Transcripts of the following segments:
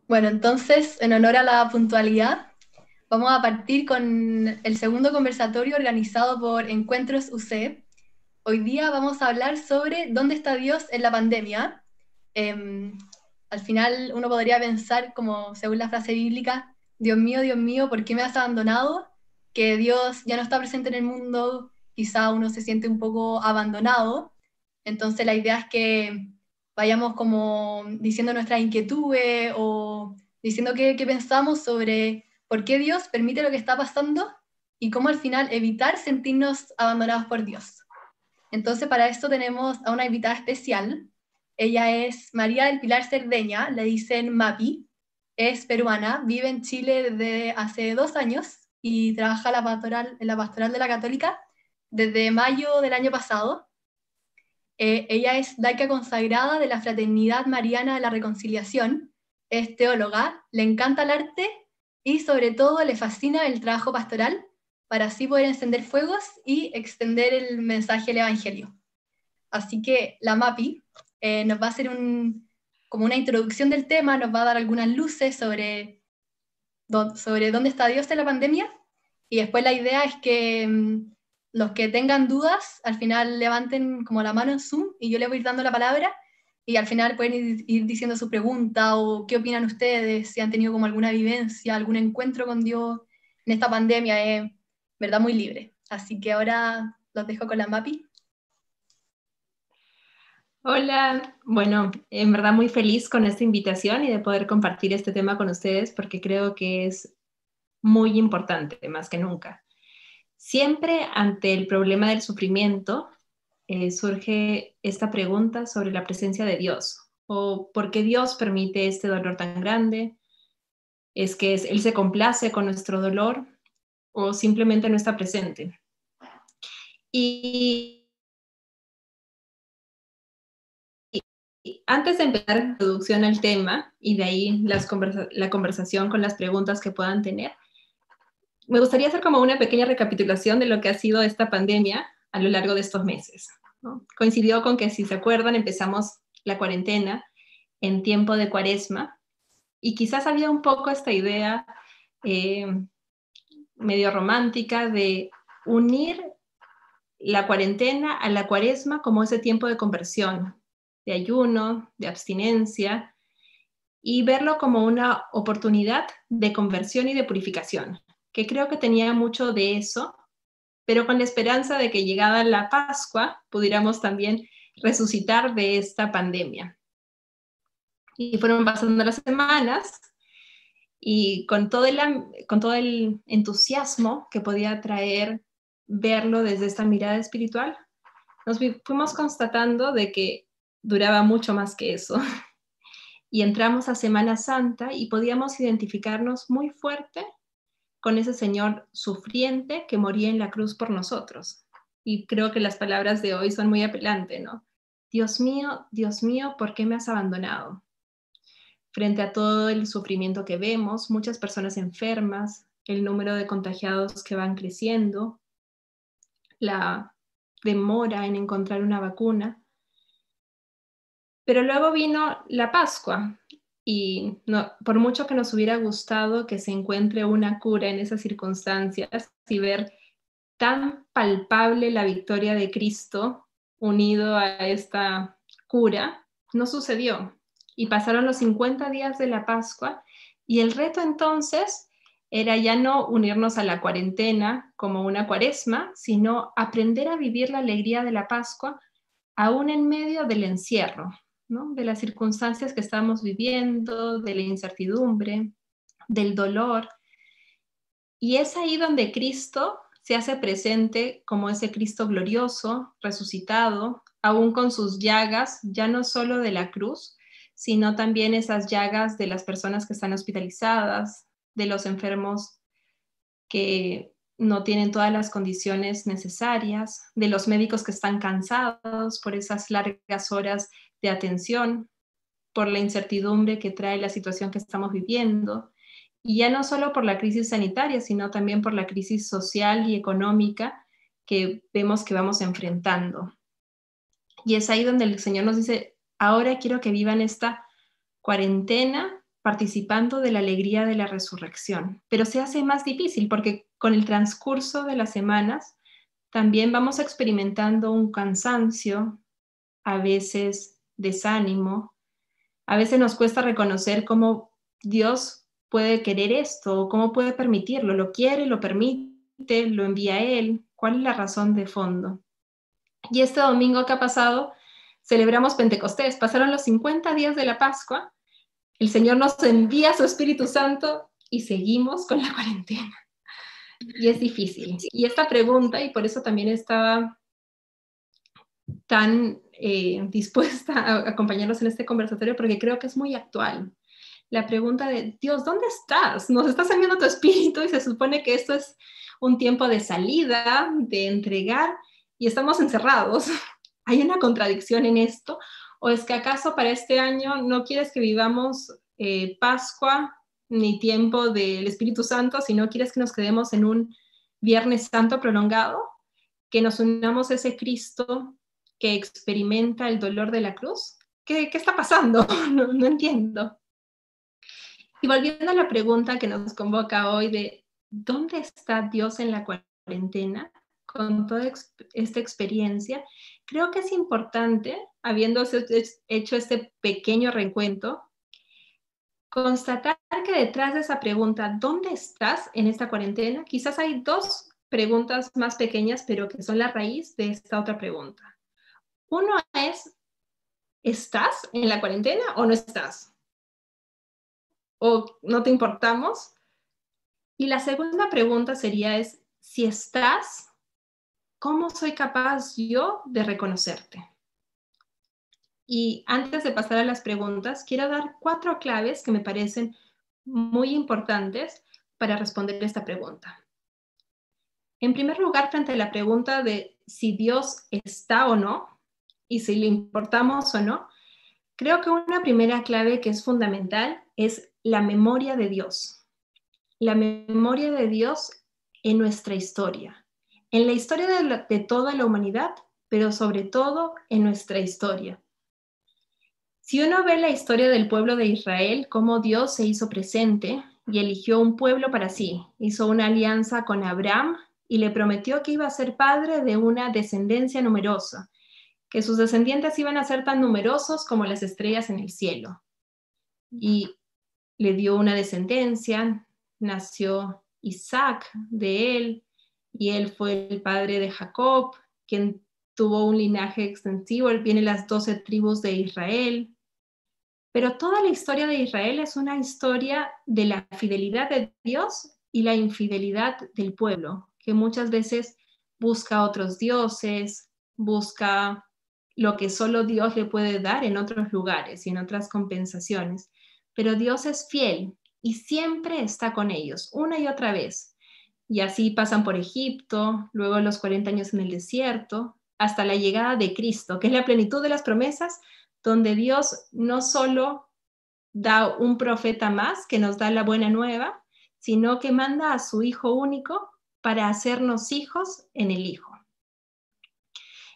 Bueno, entonces, en honor a la puntualidad, vamos a partir con el segundo conversatorio organizado por Encuentros UC. Hoy día vamos a hablar sobre dónde está Dios en la pandemia. Em, Al final uno podría pensar, como según la frase bíblica, Dios mío, ¿por qué me has abandonado? Que Dios ya no está presente en el mundo, quizá uno se siente un poco abandonado. Entonces la idea es que vayamos como diciendo nuestras inquietudes o diciendo qué pensamos sobre por qué Dios permite lo que está pasando y cómo al final evitar sentirnos abandonados por Dios. Entonces, para esto tenemos a una invitada especial. Ella es María del Pilar Cerdeña, le dicen Mapi, es peruana, vive en Chile desde hace 2 años y trabaja en la pastoral de la Católica desde mayo del año pasado. Ella es laica consagrada de la Fraternidad Mariana de la Reconciliación, es teóloga, le encanta el arte y sobre todo le fascina el trabajo pastoral para así poder encender fuegos y extender el mensaje del Evangelio. Así que la MAPI nos va a hacer como una introducción del tema, nos va a dar algunas luces sobre dónde está Dios en la pandemia, y después la idea es que los que tengan dudas al final levanten como la mano en Zoom y yo les voy a ir dando la palabra y al final pueden ir diciendo su pregunta o qué opinan ustedes, si han tenido como alguna vivencia, algún encuentro con Dios en esta pandemia, es verdad muy libre. Así que ahora los dejo con la MAPI. Hola, bueno, en verdad muy feliz con esta invitación y de poder compartir este tema con ustedes porque creo que es muy importante, más que nunca. Siempre ante el problema del sufrimiento surge esta pregunta sobre la presencia de Dios o por qué Dios permite este dolor tan grande. ¿Es que Él se complace con nuestro dolor o simplemente no está presente? Y antes de empezar la introducción al tema y de ahí la conversación con las preguntas que puedan tener, me gustaría hacer como una pequeña recapitulación de lo que ha sido esta pandemia a lo largo de estos meses, ¿no? Coincidió con que, si se acuerdan, empezamos la cuarentena en tiempo de Cuaresma y quizás había un poco esta idea eh, medio romántica de unir la cuarentena a la Cuaresma como ese tiempo de conversión, de ayuno, de abstinencia, y verlo como una oportunidad de conversión y de purificación, que creo que tenía mucho de eso, pero con la esperanza de que llegada la Pascua pudiéramos también resucitar de esta pandemia. Y fueron pasando las semanas y con todo el entusiasmo que podía traer verlo desde esta mirada espiritual, nos fuimos constatando de que duraba mucho más que eso. Y entramos a Semana Santa y podíamos identificarnos muy fuerte con ese Señor sufriente que moría en la cruz por nosotros. Y creo que las palabras de hoy son muy apelantes, ¿no? Dios mío, ¿por qué me has abandonado? Frente a todo el sufrimiento que vemos, muchas personas enfermas, el número de contagiados que van creciendo, la demora en encontrar una vacuna. Pero luego vino la Pascua y no, por mucho que nos hubiera gustado que se encuentre una cura en esas circunstancias y ver tan palpable la victoria de Cristo unido a esta cura, no sucedió. Y pasaron los 50 días de la Pascua y el reto entonces era ya no unirnos a la cuarentena como una cuaresma, sino aprender a vivir la alegría de la Pascua aún en medio del encierro, ¿no? De las circunstancias que estamos viviendo, de la incertidumbre, del dolor. Y es ahí donde Cristo se hace presente como ese Cristo glorioso, resucitado, aún con sus llagas, ya no solo de la cruz, sino también esas llagas de las personas que están hospitalizadas, de los enfermos que no tienen todas las condiciones necesarias, de los médicos que están cansados por esas largas horas de atención, por la incertidumbre que trae la situación que estamos viviendo, y ya no solo por la crisis sanitaria, sino también por la crisis social y económica que vemos que vamos enfrentando. Y es ahí donde el Señor nos dice, ahora quiero que vivan esta cuarentena participando de la alegría de la resurrección. Pero se hace más difícil porque con el transcurso de las semanas también vamos experimentando un cansancio, a veces desánimo, a veces nos cuesta reconocer cómo Dios puede querer esto, o cómo puede permitirlo, lo quiere, lo permite, lo envía a Él, cuál es la razón de fondo. Y este domingo que ha pasado, celebramos Pentecostés, pasaron los 50 días de la Pascua, el Señor nos envía su Espíritu Santo y seguimos con la cuarentena. Y es difícil. Y esta pregunta, y por eso también estaba tan dispuesta a acompañarnos en este conversatorio, porque creo que es muy actual. La pregunta de, Dios, ¿dónde estás? Nos estás enviando tu Espíritu y se supone que esto es un tiempo de salida, de entregar, y estamos encerrados. ¿Hay una contradicción en esto? ¿O es que acaso para este año no quieres que vivamos Pascua ni tiempo del Espíritu Santo, sino quieres que nos quedemos en un Viernes Santo prolongado, que nos unamos a ese Cristo que experimenta el dolor de la cruz? ¿Qué está pasando? No entiendo. Y volviendo a la pregunta que nos convoca hoy de ¿dónde está Dios en la cuarentena? Con toda esta experiencia, creo que es importante, habiendo hecho este pequeño recuento, constatar que detrás de esa pregunta, ¿dónde estás en esta cuarentena? Quizás hay dos preguntas más pequeñas, pero que son la raíz de esta otra pregunta. Uno es, ¿estás en la cuarentena o no estás? ¿O no te importamos? Y la segunda pregunta sería es, si estás, ¿cómo soy capaz yo de reconocerte? Y antes de pasar a las preguntas, quiero dar 4 claves que me parecen muy importantes para responder esta pregunta. En primer lugar, frente a la pregunta de si Dios está o no, y si le importamos o no, creo que una primera clave que es fundamental es la memoria de Dios. La memoria de Dios en nuestra historia, en la historia de toda la humanidad, pero sobre todo en nuestra historia. Si uno ve la historia del pueblo de Israel, cómo Dios se hizo presente y eligió un pueblo para sí, hizo una alianza con Abraham y le prometió que iba a ser padre de una descendencia numerosa, que sus descendientes iban a ser tan numerosos como las estrellas en el cielo. Y le dio una descendencia, nació Isaac de él, y él fue el padre de Jacob, quien tuvo un linaje extensivo, él viene las 12 tribus de Israel. Pero toda la historia de Israel es una historia de la fidelidad de Dios y la infidelidad del pueblo, que muchas veces busca otros dioses, busca lo que solo Dios le puede dar en otros lugares y en otras compensaciones. Pero Dios es fiel y siempre está con ellos, una y otra vez. Y así pasan por Egipto, luego los 40 años en el desierto, hasta la llegada de Cristo, que es la plenitud de las promesas, donde Dios no solo da un profeta más que nos da la buena nueva, sino que manda a su Hijo único para hacernos hijos en el Hijo.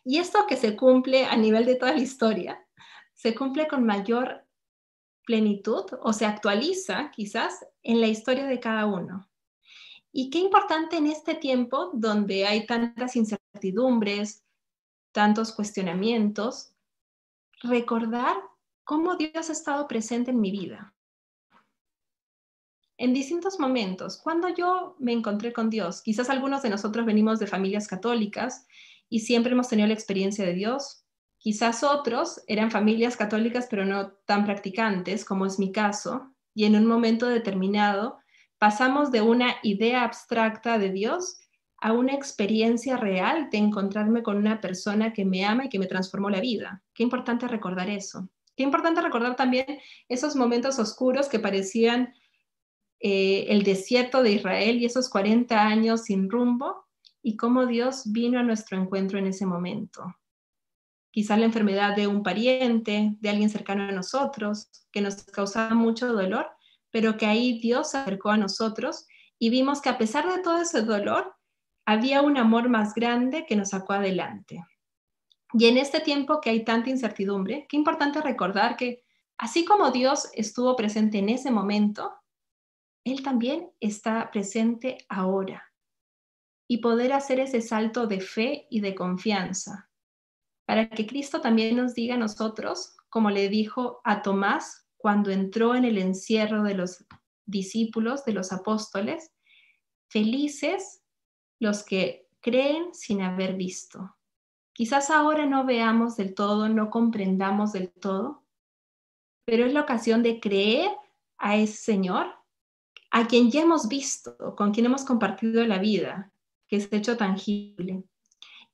Y esto que se cumple a nivel de toda la historia, se cumple con mayor plenitud o se actualiza quizás en la historia de cada uno. Y qué importante en este tiempo donde hay tantas incertidumbres, tantos cuestionamientos, recordar cómo Dios ha estado presente en mi vida. En distintos momentos, cuando yo me encontré con Dios, quizás algunos de nosotros venimos de familias católicas y siempre hemos tenido la experiencia de Dios. Quizás otros eran familias católicas pero no tan practicantes, como es mi caso, y en un momento determinado pasamos de una idea abstracta de Dios a una experiencia real de encontrarme con una persona que me ama y que me transformó la vida. Qué importante recordar eso. Qué importante recordar también esos momentos oscuros que parecían el desierto de Israel y esos 40 años sin rumbo y cómo Dios vino a nuestro encuentro en ese momento. Quizás la enfermedad de un pariente, de alguien cercano a nosotros, que nos causaba mucho dolor, pero que ahí Dios se acercó a nosotros y vimos que a pesar de todo ese dolor, había un amor más grande que nos sacó adelante. Y en este tiempo que hay tanta incertidumbre, qué importante recordar que Así como Dios estuvo presente en ese momento, Él también está presente ahora. Y poder hacer ese salto de fe y de confianza, para que Cristo también nos diga a nosotros, como le dijo a Tomás cuando entró en el encierro de los discípulos, de los apóstoles: felices los que creen sin haber visto. Quizás ahora no veamos del todo, no comprendamos del todo, pero es la ocasión de creer a ese Señor, a quien ya hemos visto, con quien hemos compartido la vida, que es hecho tangible.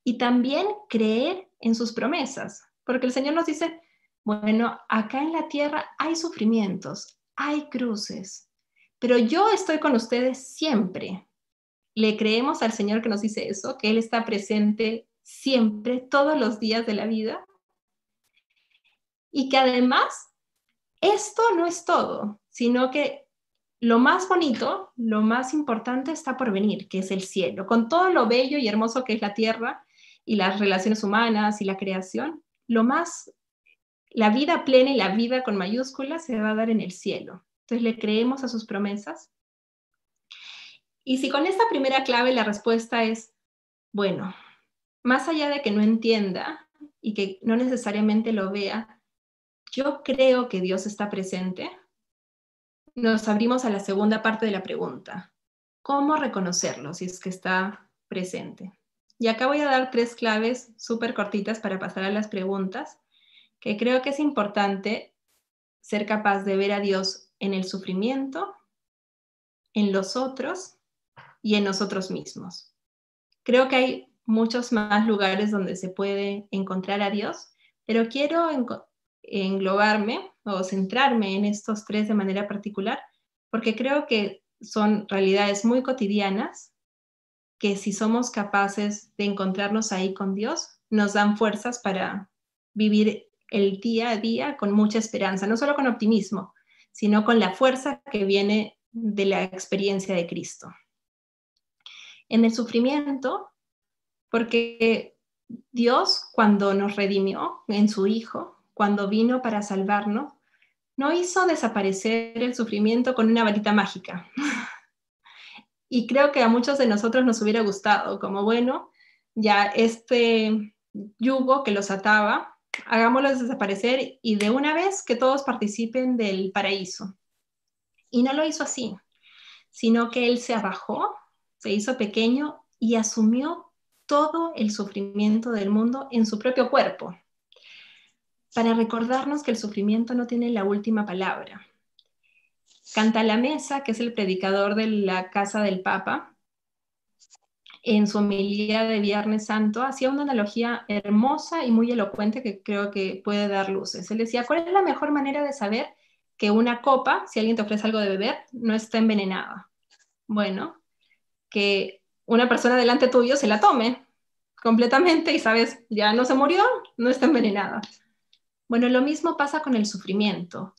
Y también creer en sus promesas, porque el Señor nos dice, bueno, acá en la tierra hay sufrimientos, hay cruces, pero yo estoy con ustedes siempre. ¿Le creemos al Señor que nos dice eso? Que Él está presente siempre, todos los días de la vida. Y que además, esto no es todo, sino que lo más bonito, lo más importante está por venir, que es el cielo, con todo lo bello y hermoso que es la tierra y las relaciones humanas y la creación. La vida plena y la vida con mayúsculas se va a dar en el cielo. Entonces, ¿le creemos a sus promesas? Y si con esta primera clave la respuesta es, bueno, más allá de que no entienda y que no necesariamente lo vea, yo creo que Dios está presente, nos abrimos a la segunda parte de la pregunta. ¿Cómo reconocerlo si es que está presente? Y acá voy a dar 3 claves súper cortitas para pasar a las preguntas, que creo que es importante ser capaz de ver a Dios en el sufrimiento, en los otros y en nosotros mismos. Creo que hay muchos más lugares donde se puede encontrar a Dios, pero quiero englobarme o centrarme en estos 3 de manera particular, porque creo que son realidades muy cotidianas que si somos capaces de encontrarnos ahí con Dios, nos dan fuerzas para vivir el día a día con mucha esperanza, no solo con optimismo, sino con la fuerza que viene de la experiencia de Cristo. En el sufrimiento, porque Dios, cuando nos redimió en su Hijo, cuando vino para salvarnos, no hizo desaparecer el sufrimiento con una varita mágica. Y creo que a muchos de nosotros nos hubiera gustado, como bueno, ya este yugo que los ataba, hagámoslo desaparecer y de una vez que todos participen del paraíso. Y no lo hizo así, sino que Él se abajó, se hizo pequeño y asumió todo el sufrimiento del mundo en su propio cuerpo, para recordarnos que el sufrimiento no tiene la última palabra. Cantalamessa, que es el predicador de la casa del Papa, en su homilía de Viernes Santo, hacía una analogía hermosa y muy elocuente que creo que puede dar luces. Él decía, ¿cuál es la mejor manera de saber que una copa, si alguien te ofrece algo de beber, no está envenenada? Bueno, que una persona delante tuyo se la tome completamente y sabes, ya no se murió, no está envenenada. Bueno, lo mismo pasa con el sufrimiento.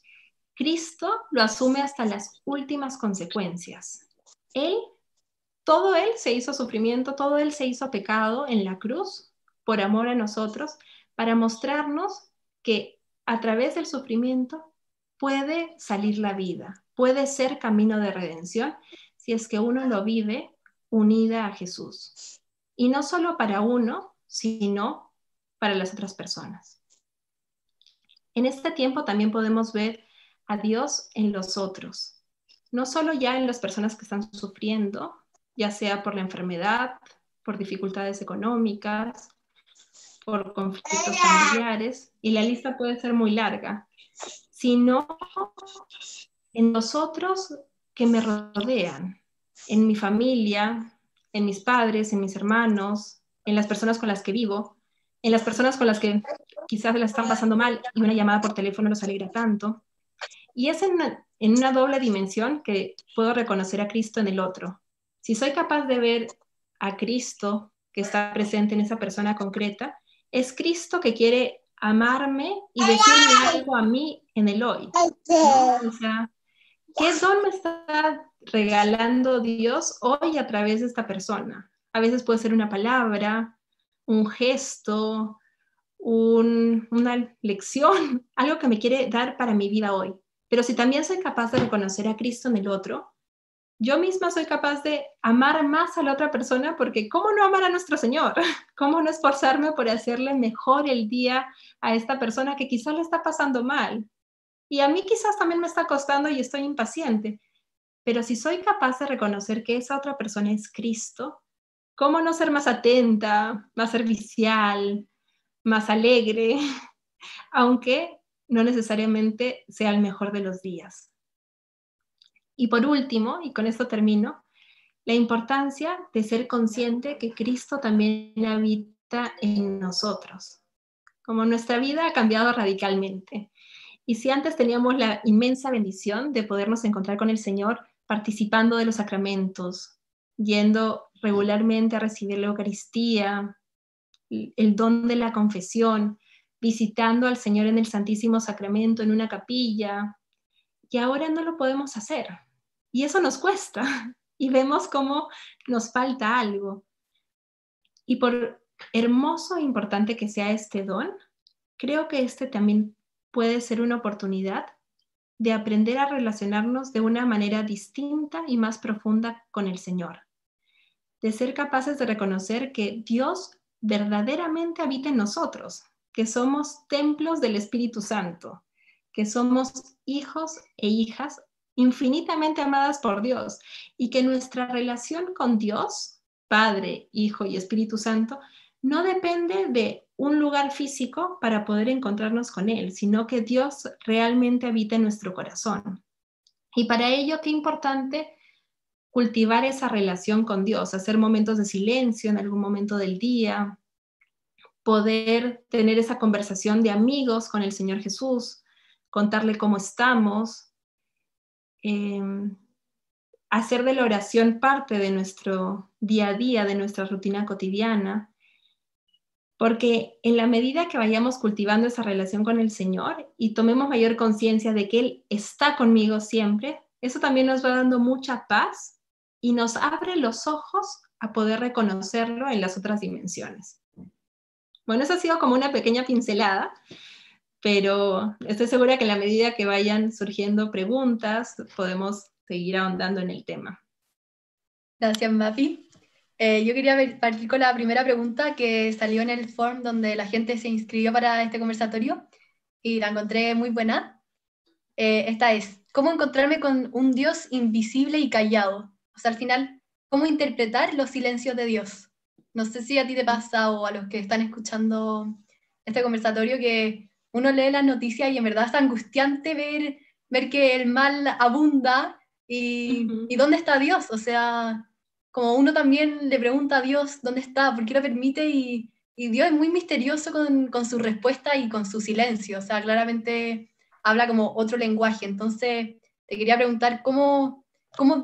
Cristo lo asume hasta las últimas consecuencias. Todo Él se hizo sufrimiento, todo Él se hizo pecado en la cruz por amor a nosotros, para mostrarnos que a través del sufrimiento puede salir la vida, puede ser camino de redención si es que uno lo vive unida a Jesús. Y no solo para uno, sino para las otras personas. En este tiempo también podemos ver a Dios en los otros, no solo ya en las personas que están sufriendo, ya sea por la enfermedad, por dificultades económicas, por conflictos familiares, y la lista puede ser muy larga, sino en los otros que me rodean, en mi familia, en mis padres, en mis hermanos, en las personas con las que vivo, en las personas con las que quizás la están pasando mal y una llamada por teléfono los alegra tanto. Y es en una doble dimensión que puedo reconocer a Cristo en el otro. Si soy capaz de ver a Cristo que está presente en esa persona concreta, es Cristo que quiere amarme y decirme algo a mí en el hoy, ¿no? O sea, ¿qué don me está regalando Dios hoy a través de esta persona? A veces puede ser una palabra, un gesto, una lección, algo que me quiere dar para mi vida hoy. Pero si también soy capaz de reconocer a Cristo en el otro, yo misma soy capaz de amar más a la otra persona, porque ¿cómo no amar a nuestro Señor? ¿Cómo no esforzarme por hacerle mejor el día a esta persona que quizás le está pasando mal? Y a mí quizás también me está costando y estoy impaciente. Pero si soy capaz de reconocer que esa otra persona es Cristo, ¿cómo no ser más atenta, más servicial, más alegre, aunque no necesariamente sea el mejor de los días? Y por último, y con esto termino, la importancia de ser consciente que Cristo también habita en nosotros. Como nuestra vida ha cambiado radicalmente. Y si antes teníamos la inmensa bendición de podernos encontrar con el Señor participando de los sacramentos, yendo regularmente a recibir la Eucaristía, el don de la confesión, visitando al Señor en el Santísimo Sacramento, en una capilla, y ahora no lo podemos hacer. Y eso nos cuesta. Y vemos cómo nos falta algo. Y por hermoso e importante que sea este don, creo que este también puede ser una oportunidad de aprender a relacionarnos de una manera distinta y más profunda con el Señor. De ser capaces de reconocer que Dios verdaderamente habita en nosotros, que somos templos del Espíritu Santo, que somos hijos e hijas infinitamente amadas por Dios y que nuestra relación con Dios, Padre, Hijo y Espíritu Santo, no depende de un lugar físico para poder encontrarnos con Él, sino que Dios realmente habita en nuestro corazón. Y para ello, qué importante cultivar esa relación con Dios, hacer momentos de silencio en algún momento del día, poder tener esa conversación de amigos con el Señor Jesús, contarle cómo estamos, eh, hacer de la oración parte de nuestro día a día, de nuestra rutina cotidiana, porque en la medida que vayamos cultivando esa relación con el Señor y tomemos mayor conciencia de que Él está conmigo siempre, eso también nos va dando mucha paz y nos abre los ojos a poder reconocerlo en las otras dimensiones. Bueno, eso ha sido como una pequeña pincelada, pero estoy segura que en la medida que vayan surgiendo preguntas, podemos seguir ahondando en el tema. Gracias, Mapi. Yo quería partir con la primera pregunta que salió en el form donde la gente se inscribió para este conversatorio y la encontré muy buena. Esta es, ¿cómo encontrarme con un Dios invisible y callado? O sea, al final, ¿cómo interpretar los silencios de Dios? No sé si a ti te pasa o a los que están escuchando este conversatorio que uno lee las noticias y en verdad es angustiante ver que el mal abunda y ¿dónde está Dios? O sea, como uno también le pregunta a Dios dónde está, por qué lo permite y Dios es muy misterioso con su respuesta y con su silencio. O sea, claramente habla como otro lenguaje. Entonces, te quería preguntar cómo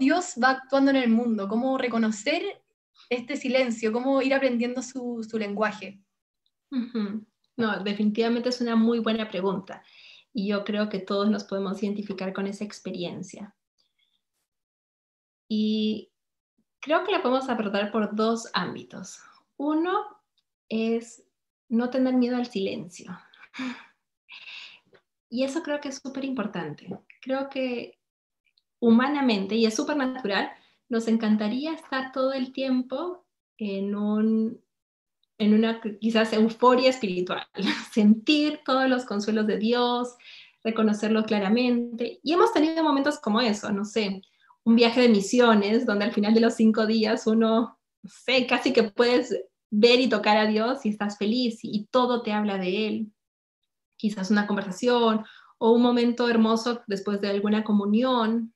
Dios va actuando en el mundo, cómo reconocer este silencio, cómo ir aprendiendo su lenguaje. No, definitivamente es una muy buena pregunta y yo creo que todos nos podemos identificar con esa experiencia. Y creo que la podemos abordar por dos ámbitos. Uno es no tener miedo al silencio. Y eso creo que es súper importante. Creo que humanamente, y es súper natural, nos encantaría estar todo el tiempo en una quizás euforia espiritual, sentir todos los consuelos de Dios, reconocerlo claramente. Y hemos tenido momentos como eso, no sé, un viaje de misiones, donde al final de los 5 días uno, no sé, casi que puedes ver y tocar a Dios y estás feliz y todo te habla de Él. Quizás una conversación o un momento hermoso después de alguna comunión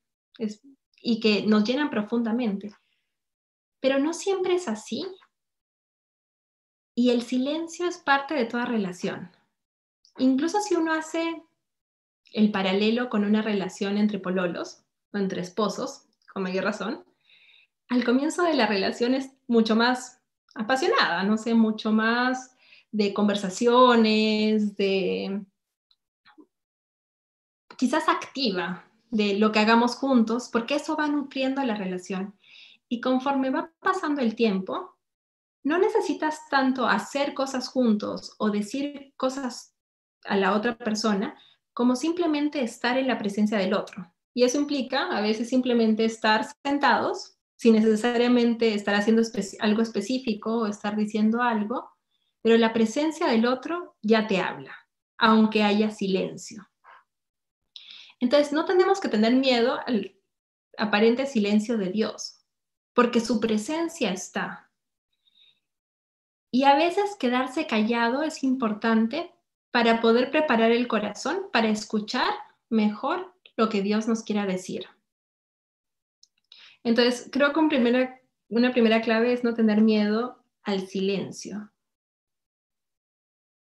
y que nos llenan profundamente. Pero no siempre es así. Y el silencio es parte de toda relación. Incluso si uno hace el paralelo con una relación entre pololos o entre esposos, con mayor razón, al comienzo de la relación es mucho más apasionada, no sé, mucho más de conversaciones, de quizás activa de lo que hagamos juntos, porque eso va nutriendo la relación. Y conforme va pasando el tiempo, no necesitas tanto hacer cosas juntos o decir cosas a la otra persona como simplemente estar en la presencia del otro. Y eso implica a veces simplemente estar sentados sin necesariamente estar haciendo algo específico o estar diciendo algo, pero la presencia del otro ya te habla, aunque haya silencio. Entonces, no tenemos que tener miedo al aparente silencio de Dios, porque su presencia está. Y a veces quedarse callado es importante para poder preparar el corazón para escuchar mejor lo que Dios nos quiera decir. Entonces, creo que una primera clave es no tener miedo al silencio.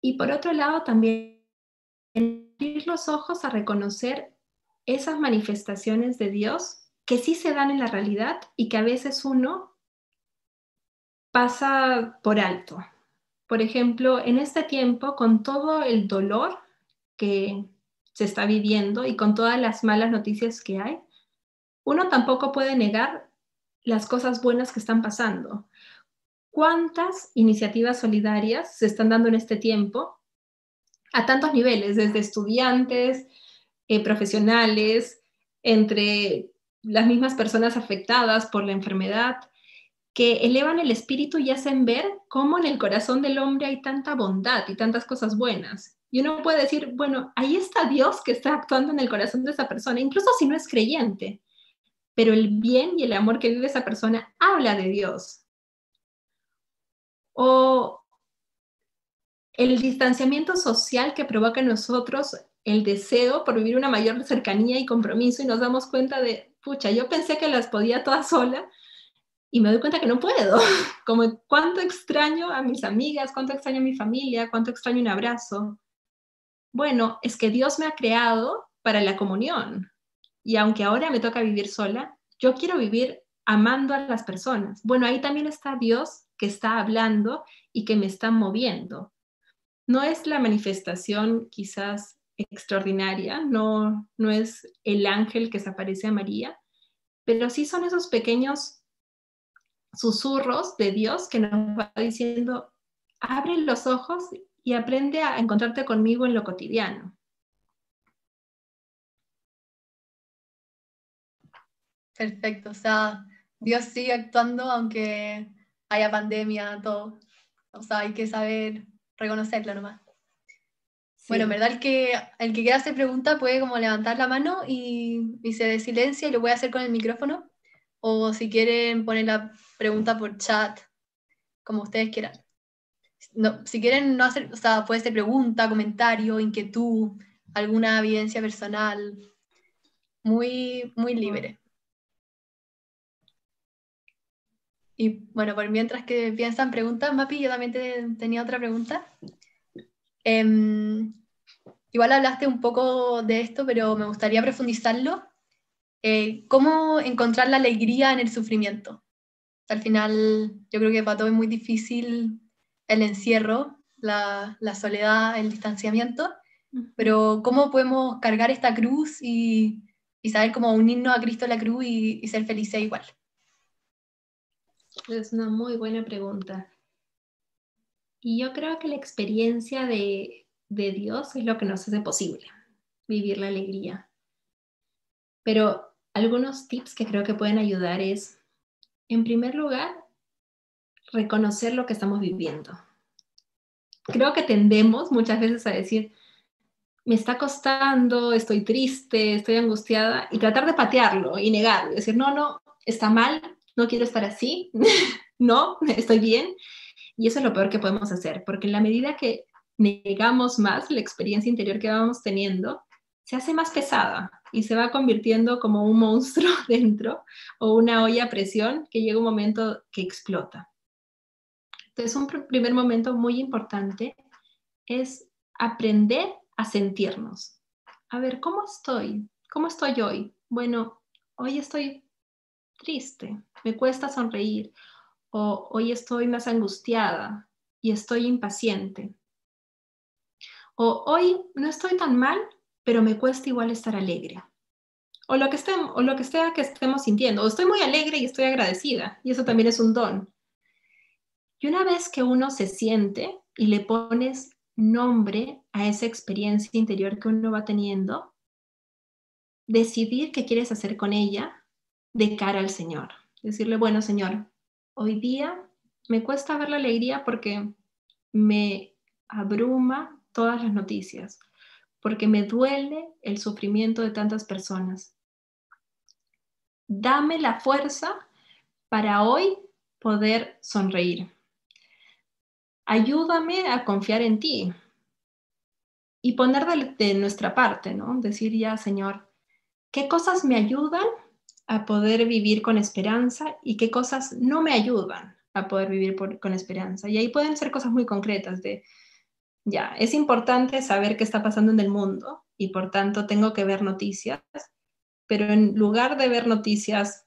Y por otro lado, también abrir los ojos a reconocer esas manifestaciones de Dios que sí se dan en la realidad y que a veces uno pasa por alto. Por ejemplo, en este tiempo, con todo el dolor que se está viviendo y con todas las malas noticias que hay, uno tampoco puede negar las cosas buenas que están pasando. ¿Cuántas iniciativas solidarias se están dando en este tiempo a tantos niveles, desde estudiantes, profesionales, entre las mismas personas afectadas por la enfermedad, que elevan el espíritu y hacen ver cómo en el corazón del hombre hay tanta bondad y tantas cosas buenas? Y uno puede decir, bueno, ahí está Dios que está actuando en el corazón de esa persona, incluso si no es creyente, pero el bien y el amor que vive esa persona habla de Dios. O el distanciamiento social que provoca en nosotros el deseo por vivir una mayor cercanía y compromiso, y nos damos cuenta de, pucha, yo pensé que las podía todas sola y me doy cuenta que no puedo. Como cuánto extraño a mis amigas, cuánto extraño a mi familia, cuánto extraño un abrazo. Bueno, es que Dios me ha creado para la comunión. Y aunque ahora me toca vivir sola, yo quiero vivir amando a las personas. Bueno, ahí también está Dios que está hablando y que me está moviendo. No es la manifestación quizás extraordinaria, no es el ángel que se aparece a María, pero sí son esos pequeños susurros de Dios que nos va diciendo, abre los ojos y aprende a encontrarte conmigo en lo cotidiano. Perfecto, o sea, Dios sigue actuando aunque haya pandemia, todo. O sea, hay que saber reconocerlo nomás. Sí. Bueno, en verdad el que quiera hacer pregunta puede como levantar la mano y se desilencia y lo puede hacer con el micrófono. O si quieren poner la pregunta por chat, como ustedes quieran. No, si quieren no hacer, o sea, puede ser pregunta, comentario, inquietud, alguna evidencia personal, muy, muy libre. Y bueno, por mientras que piensan preguntas, Mapi, yo también tenía otra pregunta. Igual hablaste un poco de esto, pero me gustaría profundizarlo. ¿Cómo encontrar la alegría en el sufrimiento? Al final, yo creo que para todo es muy difícil el encierro, la soledad, el distanciamiento, pero ¿cómo podemos cargar esta cruz y saber cómo unirnos a Cristo en la cruz y ser felices igual? Es una muy buena pregunta. Y yo creo que la experiencia de Dios es lo que nos hace posible vivir la alegría. Pero algunos tips que creo que pueden ayudar es, en primer lugar, reconocer lo que estamos viviendo. Creo que tendemos muchas veces a decir, me está costando, estoy triste, estoy angustiada, y tratar de patearlo y negarlo, decir, no, está mal, no quiero estar así, no, estoy bien. Y eso es lo peor que podemos hacer, porque en la medida que negamos más la experiencia interior que vamos teniendo, se hace más pesada y se va convirtiendo como un monstruo dentro o una olla a presión que llega un momento que explota. Entonces, un primer momento muy importante es aprender a sentirnos. A ver, ¿cómo estoy? ¿Cómo estoy hoy? Bueno, hoy estoy triste, me cuesta sonreír, o hoy estoy más angustiada y estoy impaciente. O hoy no estoy tan mal, pero me cuesta igual estar alegre. O lo que sea que estemos sintiendo. O estoy muy alegre y estoy agradecida. Y eso también es un don. Y una vez que uno se siente y le pones nombre a esa experiencia interior que uno va teniendo, decidir qué quieres hacer con ella de cara al Señor. Decirle, bueno, Señor, hoy día me cuesta ver la alegría porque me abruma todas las noticias, porque me duele el sufrimiento de tantas personas. Dame la fuerza para hoy poder sonreír. Ayúdame a confiar en ti y poner de nuestra parte, ¿no? Decir ya, Señor, ¿qué cosas me ayudan a poder vivir con esperanza y qué cosas no me ayudan a poder vivir con esperanza? Y ahí pueden ser cosas muy concretas de, ya, es importante saber qué está pasando en el mundo y por tanto tengo que ver noticias, pero en lugar de ver noticias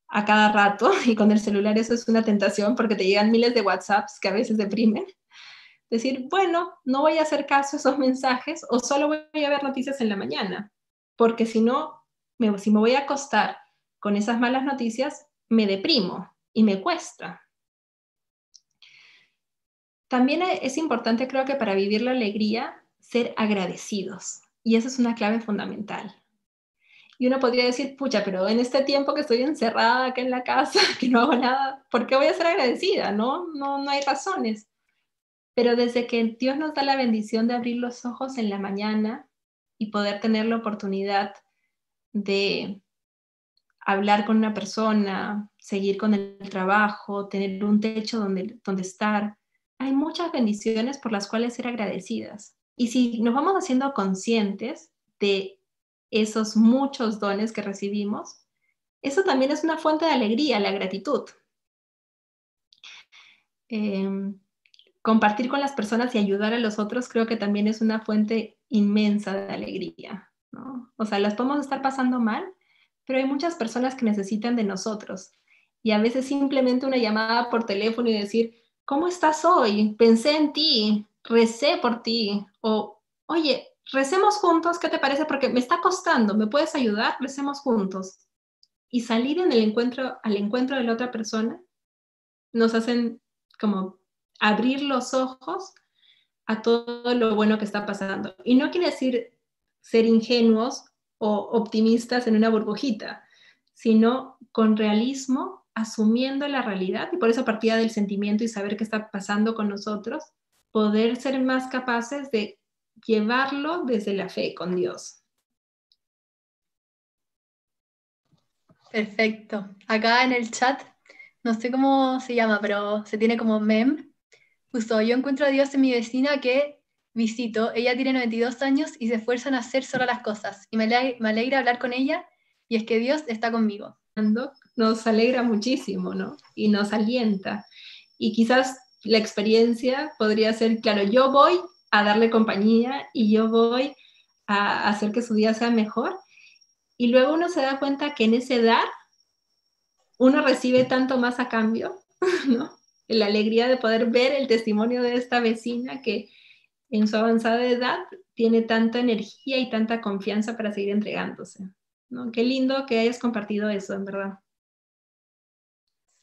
a cada rato, y con el celular eso es una tentación porque te llegan miles de WhatsApps que a veces deprimen, decir, bueno, no voy a hacer caso a esos mensajes o solo voy a ver noticias en la mañana, porque si no, si me voy a acostar con esas malas noticias, me deprimo y me cuesta. También es importante, creo que para vivir la alegría, ser agradecidos. Y esa es una clave fundamental. Y uno podría decir, pucha, pero en este tiempo que estoy encerrada acá en la casa, que no hago nada, ¿por qué voy a ser agradecida? No hay razones. Pero desde que Dios nos da la bendición de abrir los ojos en la mañana y poder tener la oportunidad de hablar con una persona, seguir con el trabajo, tener un techo donde estar, hay muchas bendiciones por las cuales ser agradecidas. Y si nos vamos haciendo conscientes de esos muchos dones que recibimos, eso también es una fuente de alegría, la gratitud. Compartir con las personas y ayudar a los otros creo que también es una fuente inmensa de alegría, ¿no? O sea, las podemos estar pasando mal, pero hay muchas personas que necesitan de nosotros. Y a veces simplemente una llamada por teléfono y decir, ¿cómo estás hoy? Pensé en ti, recé por ti. O, oye, recemos juntos, ¿qué te parece? Porque me está costando, ¿me puedes ayudar? Recemos juntos. Y salir en el encuentro, al encuentro de la otra persona, nos hacen como abrir los ojos a todo lo bueno que está pasando. Y no quiere decir ser ingenuos o optimistas en una burbujita, sino con realismo, asumiendo la realidad, y por eso partida del sentimiento y saber qué está pasando con nosotros, poder ser más capaces de llevarlo desde la fe con Dios. Perfecto. Acá en el chat, no sé cómo se llama, pero se tiene como meme. Puso, yo encuentro a Dios en mi vecina que visito. Ella tiene 92 años y se esfuerza en hacer solo las cosas. Y me alegra hablar con ella y es que Dios está conmigo. Nos alegra muchísimo, ¿no? Y nos alienta. Y quizás la experiencia podría ser, claro, yo voy a darle compañía y yo voy a hacer que su día sea mejor. Y luego uno se da cuenta que en ese dar uno recibe tanto más a cambio, ¿no? La alegría de poder ver el testimonio de esta vecina que en su avanzada edad tiene tanta energía y tanta confianza para seguir entregándose, ¿no? Qué lindo que hayas compartido eso, en verdad.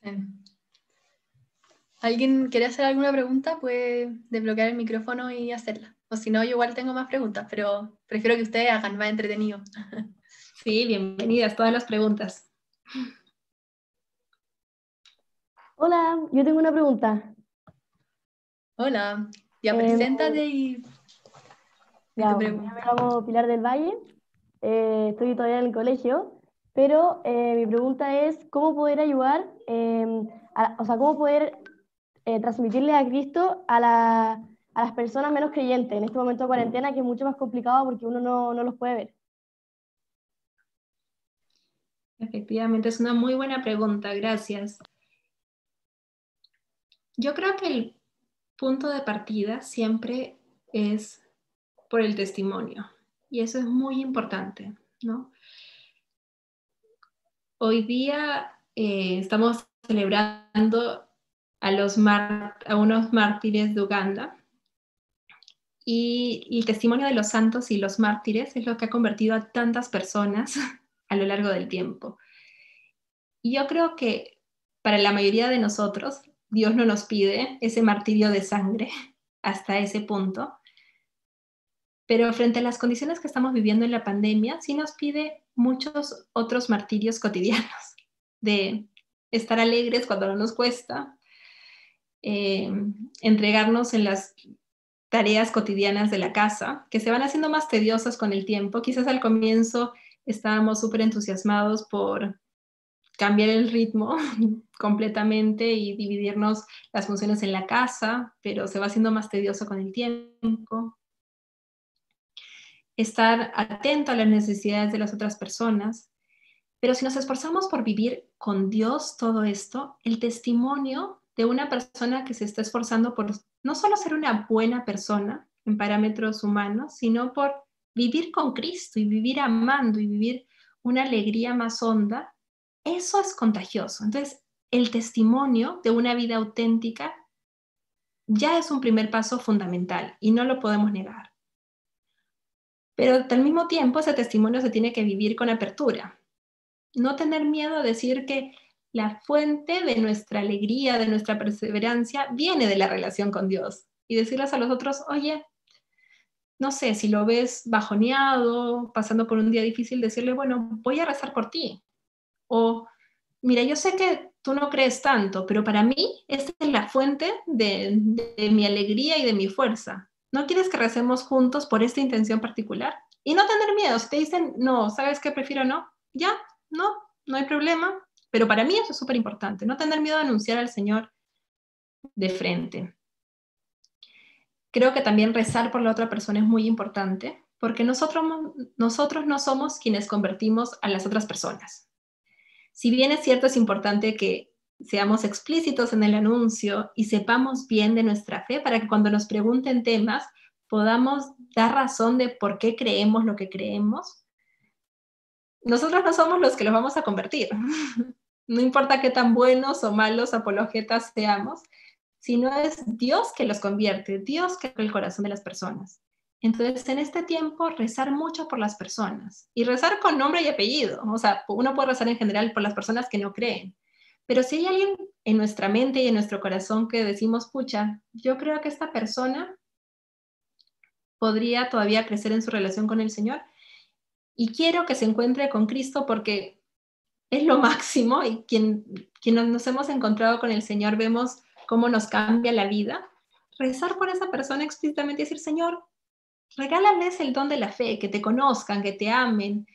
Sí. ¿Alguien quiere hacer alguna pregunta? Puede desbloquear el micrófono y hacerla. O si no, yo igual tengo más preguntas, pero prefiero que ustedes hagan más entretenido. Sí, bienvenidas todas las preguntas. Hola, yo tengo una pregunta. Hola, ya preséntate y Ya, tu bueno, yo pregunta. me llamo Pilar del Valle, estoy todavía en el colegio, pero mi pregunta es, ¿cómo poder ayudar, o sea, cómo poder transmitirle a Cristo a las personas menos creyentes en este momento de cuarentena, que es mucho más complicado porque uno no los puede ver? Efectivamente, es una muy buena pregunta, gracias. Yo creo que el punto de partida siempre es por el testimonio, y eso es muy importante, ¿no? Hoy día estamos celebrando a unos mártires de Uganda, y el testimonio de los santos y los mártires es lo que ha convertido a tantas personas a lo largo del tiempo. Y yo creo que para la mayoría de nosotros, Dios no nos pide ese martirio de sangre hasta ese punto. Pero frente a las condiciones que estamos viviendo en la pandemia, sí nos pide muchos otros martirios cotidianos, de estar alegres cuando no nos cuesta, entregarnos en las tareas cotidianas de la casa, que se van haciendo más tediosas con el tiempo. Quizás al comienzo estábamos súper entusiasmados por cambiar el ritmo completamente y dividirnos las funciones en la casa, pero se va haciendo más tedioso con el tiempo. Estar atento a las necesidades de las otras personas. Pero si nos esforzamos por vivir con Dios todo esto, el testimonio de una persona que se está esforzando por no solo ser una buena persona en parámetros humanos, sino por vivir con Cristo y vivir amando y vivir una alegría más honda, eso es contagioso. Entonces, el testimonio de una vida auténtica ya es un primer paso fundamental y no lo podemos negar. Pero al mismo tiempo, ese testimonio se tiene que vivir con apertura. No tener miedo a decir que la fuente de nuestra alegría, de nuestra perseverancia, viene de la relación con Dios. Y decirles a los otros, oye, no sé, si lo ves bajoneado, pasando por un día difícil, decirle, bueno, voy a rezar por ti. O, mira, yo sé que tú no crees tanto, pero para mí esta es la fuente de mi alegría y de mi fuerza. ¿No quieres que recemos juntos por esta intención particular? Y no tener miedo. Si te dicen, no, ¿sabes qué? Prefiero no. Ya, no hay problema. Pero para mí eso es súper importante. No tener miedo a anunciar al Señor de frente. Creo que también rezar por la otra persona es muy importante, porque nosotros no somos quienes convertimos a las otras personas. Si bien es cierto, es importante que seamos explícitos en el anuncio y sepamos bien de nuestra fe para que cuando nos pregunten temas podamos dar razón de por qué creemos lo que creemos. Nosotros no somos los que los vamos a convertir. No importa qué tan buenos o malos apologetas seamos, sino es Dios que los convierte, Dios que toca el corazón de las personas. Entonces, en este tiempo, rezar mucho por las personas y rezar con nombre y apellido. O sea, uno puede rezar en general por las personas que no creen, pero si hay alguien en nuestra mente y en nuestro corazón que decimos, pucha, yo creo que esta persona podría todavía crecer en su relación con el Señor y quiero que se encuentre con Cristo porque es lo máximo y quienes nos hemos encontrado con el Señor vemos cómo nos cambia la vida. Rezar por esa persona explícitamente y decir, Señor, regálales el don de la fe, que te conozcan, que te amen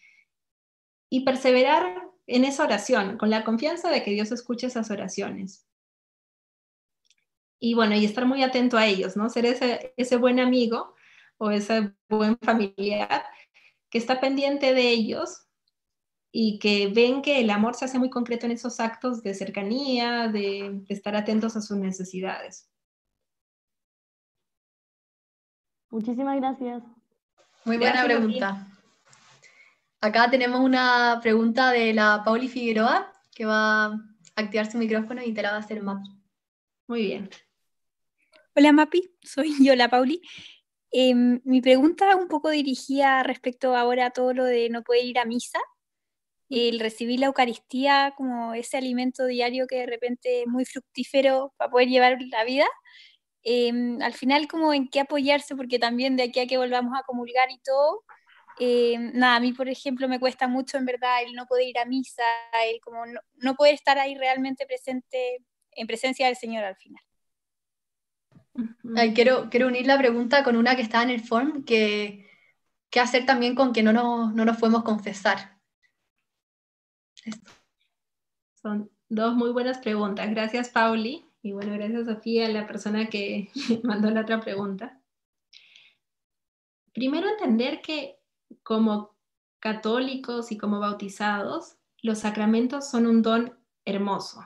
y perseverar en esa oración, con la confianza de que Dios escuche esas oraciones. Y bueno, y estar muy atento a ellos, ¿no? Ser ese buen amigo o ese buen familiar que está pendiente de ellos y que ven que el amor se hace muy concreto en esos actos de cercanía, de estar atentos a sus necesidades. Muchísimas gracias. Muy buena Gracias, pregunta. Acá tenemos una pregunta de la Pauli Figueroa, que va a activar su micrófono y te la va a hacer Mapi. Muy bien. Hola Mapi, soy yo la Pauli. Mi pregunta un poco dirigida respecto ahora a todo lo de no poder ir a misa, el recibir la Eucaristía como ese alimento diario que de repente es muy fructífero para poder llevar la vida. Al final como en qué apoyarse, porque también de aquí a que volvamos a comulgar y todo, nada, a mí por ejemplo me cuesta mucho en verdad el no poder ir a misa, el como no poder estar ahí realmente presente, en presencia del Señor al final. Ay, quiero unir la pregunta con una que está en el form, que qué hacer también con que no nos podemos confesar. Esto. Son dos muy buenas preguntas. Gracias, Pauli. Y bueno, gracias, Sofía, la persona que mandó la otra pregunta. Primero, entender que como católicos y como bautizados, los sacramentos son un don hermoso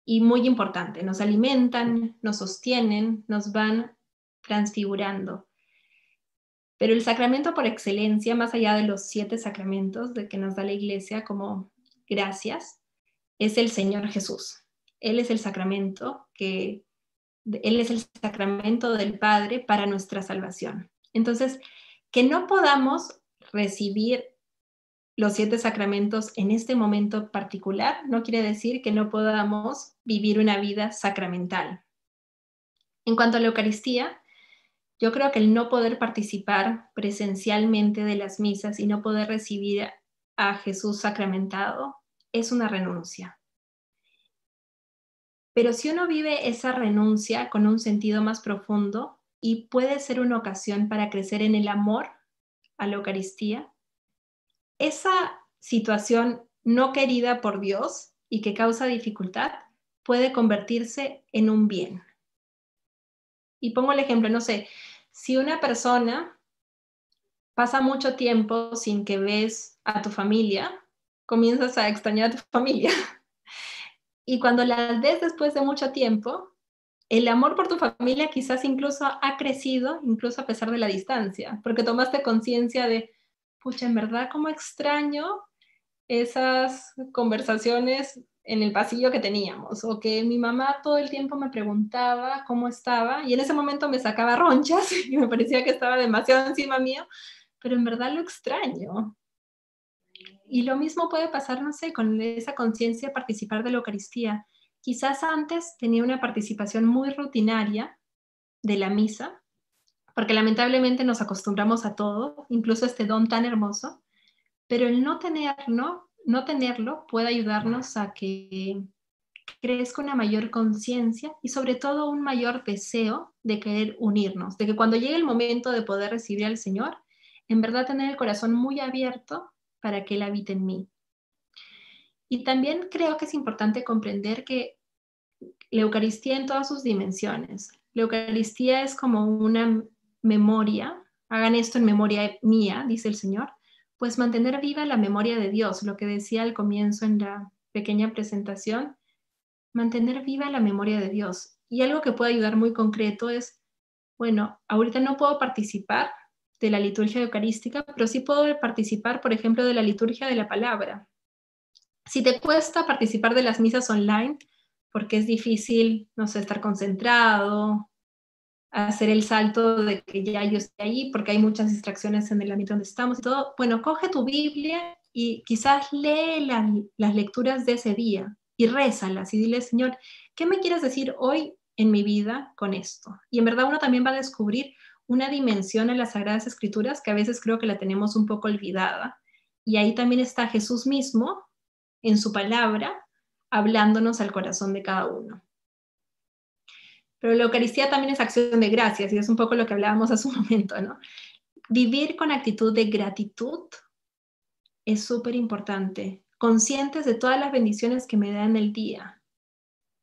y muy importante. Nos alimentan, nos sostienen, nos van transfigurando. Pero el sacramento por excelencia, más allá de los 7 sacramentos de que nos da la Iglesia como gracias, es el Señor Jesús. Él es el sacramento del Padre para nuestra salvación. Entonces, que no podamos recibir los 7 sacramentos en este momento particular, no quiere decir que no podamos vivir una vida sacramental. En cuanto a la Eucaristía, yo creo que el no poder participar presencialmente de las misas y no poder recibir a Jesús sacramentado es una renuncia. Pero si uno vive esa renuncia con un sentido más profundo y puede ser una ocasión para crecer en el amor a la Eucaristía, esa situación no querida por Dios y que causa dificultad puede convertirse en un bien. Y pongo el ejemplo, no sé, si una persona pasa mucho tiempo sin que ves a tu familia, comienzas a extrañar a tu familia. Y cuando la ves después de mucho tiempo, el amor por tu familia quizás incluso ha crecido, incluso a pesar de la distancia, porque tomaste conciencia de, pucha, en verdad, cómo extraño esas conversaciones en el pasillo que teníamos, o que mi mamá todo el tiempo me preguntaba cómo estaba, y en ese momento me sacaba ronchas y me parecía que estaba demasiado encima mío, pero en verdad lo extraño. Y lo mismo puede pasar, no sé, con esa conciencia de participar de la Eucaristía. Quizás antes tenía una participación muy rutinaria de la misa, porque lamentablemente nos acostumbramos a todo, incluso a este don tan hermoso, pero el no tenerlo puede ayudarnos a que crezca una mayor conciencia y sobre todo un mayor deseo de querer unirnos, de que cuando llegue el momento de poder recibir al Señor, en verdad tener el corazón muy abierto para que Él habite en mí. Y también creo que es importante comprender que la Eucaristía en todas sus dimensiones, la Eucaristía es como una memoria, hagan esto en memoria mía, dice el Señor, pues mantener viva la memoria de Dios, lo que decía al comienzo en la pequeña presentación, mantener viva la memoria de Dios. Y algo que puede ayudar muy concreto es, bueno, ahorita no puedo participar de la liturgia eucarística, pero sí puedo participar, por ejemplo, de la liturgia de la palabra. Si te cuesta participar de las misas online, porque es difícil, no sé, estar concentrado, hacer el salto de que ya yo estoy ahí, porque hay muchas distracciones en el ámbito donde estamos y todo, bueno, coge tu Biblia y quizás lee las lecturas de ese día y rézalas y dile, Señor, ¿qué me quieres decir hoy en mi vida con esto? Y en verdad uno también va a descubrir una dimensión en las Sagradas Escrituras que a veces creo que la tenemos un poco olvidada. Y ahí también está Jesús mismo en su palabra, hablándonos al corazón de cada uno. Pero la Eucaristía también es acción de gracias, y es un poco lo que hablábamos hace un momento, ¿no? Vivir con actitud de gratitud es súper importante, conscientes de todas las bendiciones que me dan el día.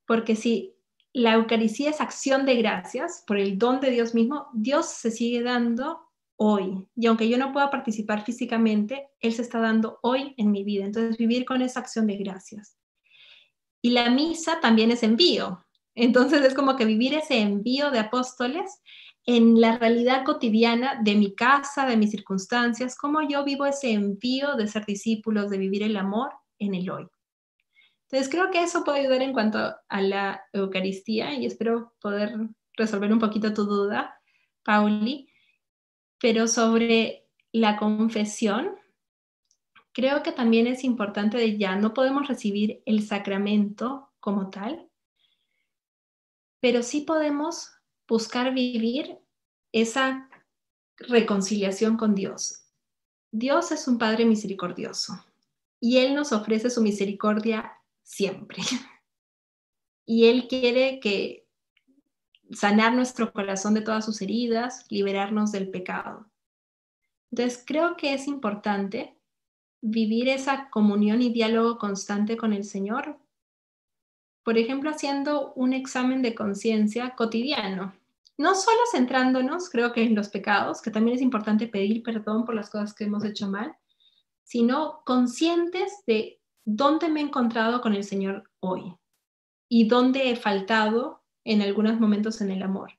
Porque si la Eucaristía es acción de gracias por el don de Dios mismo, Dios se sigue dando hoy. Y aunque yo no pueda participar físicamente, Él se está dando hoy en mi vida. Entonces, vivir con esa acción de gracias. Y la misa también es envío. Entonces, es como que vivir ese envío de apóstoles en la realidad cotidiana de mi casa, de mis circunstancias, cómo yo vivo ese envío de ser discípulos, de vivir el amor en el hoy. Entonces, creo que eso puede ayudar en cuanto a la Eucaristía y espero poder resolver un poquito tu duda, Pauli. Pero sobre la confesión, creo que también es importante de ya, no podemos recibir el sacramento como tal, pero sí podemos buscar vivir esa reconciliación con Dios. Dios es un Padre misericordioso y Él nos ofrece su misericordia siempre. Y Él quiere que sanar nuestro corazón de todas sus heridas, liberarnos del pecado. Entonces, creo que es importante vivir esa comunión y diálogo constante con el Señor, por ejemplo, haciendo un examen de conciencia cotidiano. No solo centrándonos, creo que en los pecados, que también es importante pedir perdón por las cosas que hemos hecho mal, sino conscientes de dónde me he encontrado con el Señor hoy y dónde he faltado en algunos momentos en el amor.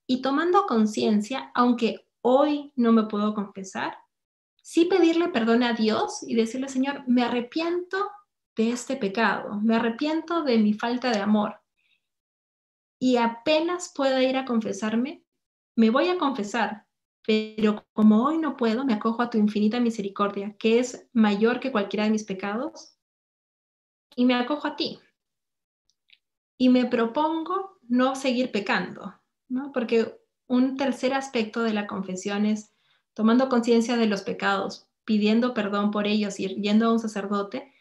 Y tomando conciencia, aunque hoy no me puedo confesar, sí pedirle perdón a Dios y decirle, Señor, me arrepiento de este pecado, me arrepiento de mi falta de amor. Y apenas pueda ir a confesarme, me voy a confesar, pero como hoy no puedo, me acojo a tu infinita misericordia, que es mayor que cualquiera de mis pecados, y me acojo a ti. Y me propongo no seguir pecando, ¿no? Porque un tercer aspecto de la confesión es tomando conciencia de los pecados, pidiendo perdón por ellos y yendo a un sacerdote,